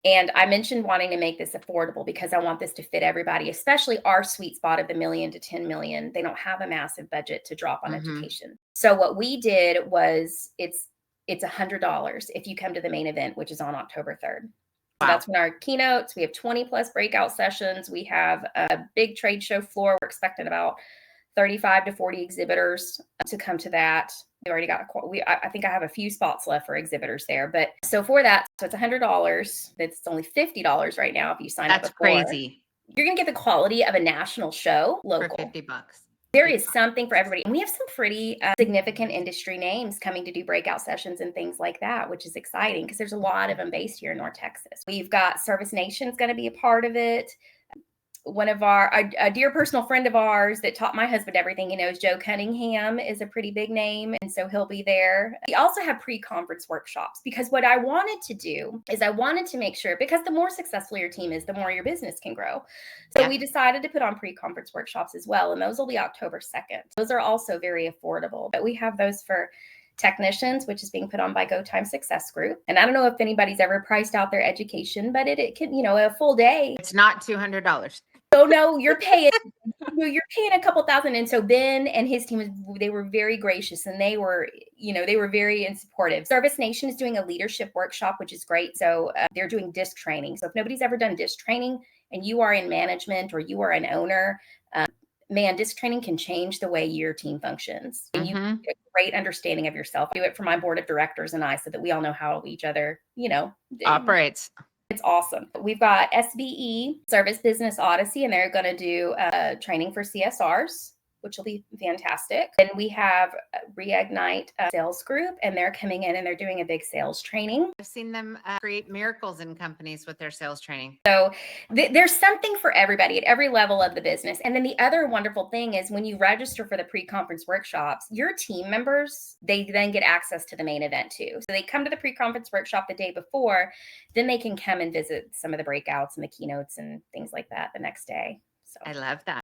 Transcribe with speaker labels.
Speaker 1: And I mentioned wanting to make this affordable because I want this to fit everybody, especially our sweet spot of the million to 10 million. They don't have a massive budget to drop on education. So what we did was it's $100 if you come to the main event, which is on October 3rd. So
Speaker 2: Wow.
Speaker 1: that's when our keynotes, we have 20 plus breakout sessions. We have a big trade show floor. We're expecting about 35 to 40 exhibitors to come to that. We already got I think I have a few spots left for exhibitors there. But so for that, so it's $100. It's only $50 right now if you sign up
Speaker 2: That's
Speaker 1: before.
Speaker 2: crazy.
Speaker 1: You're going to get the quality of a national show local.
Speaker 2: For $50.
Speaker 1: There is something for everybody. And we have some pretty significant industry names coming to do breakout sessions and things like that, which is exciting because there's a lot of them based here in North Texas. We've got Service Nation's going to be a part of it. One of a dear personal friend of ours that taught my husband everything he knows, Joe Cunningham, is a pretty big name. And so he'll be there. We also have pre-conference workshops because what I wanted to do is I wanted to make sure, because the more successful your team is, the more your business can grow. So we decided to put on pre-conference workshops as well. And those will be October 2nd. Those are also very affordable, but we have those for technicians, which is being put on by Go Time Success Group. And I don't know if anybody's ever priced out their education, but it can, a full day.
Speaker 2: It's not $200.
Speaker 1: So no, you're paying a couple thousand. And so Ben and his team, they were very gracious and they were very supportive. Service Nation is doing a leadership workshop, which is great. So they're doing DISC training. So if nobody's ever done DISC training and you are in management or you are an owner, DISC training can change the way your team functions. And you get a great understanding of yourself. I do it for my board of directors and I, so that we all know how each other,
Speaker 2: operates.
Speaker 1: It's awesome. We've got SBE, Service Business Odyssey, and they're going to do training for CSRs, which will be fantastic. And we have Reignite Sales Group, and they're coming in and they're doing a big sales training.
Speaker 2: I've seen them create miracles in companies with their sales training.
Speaker 1: So there's something for everybody at every level of the business. And then the other wonderful thing is when you register for the pre-conference workshops, your team members, they then get access to the main event too. So they come to the pre-conference workshop the day before, then they can come and visit some of the breakouts and the keynotes and things like that the next day. So
Speaker 2: I love that.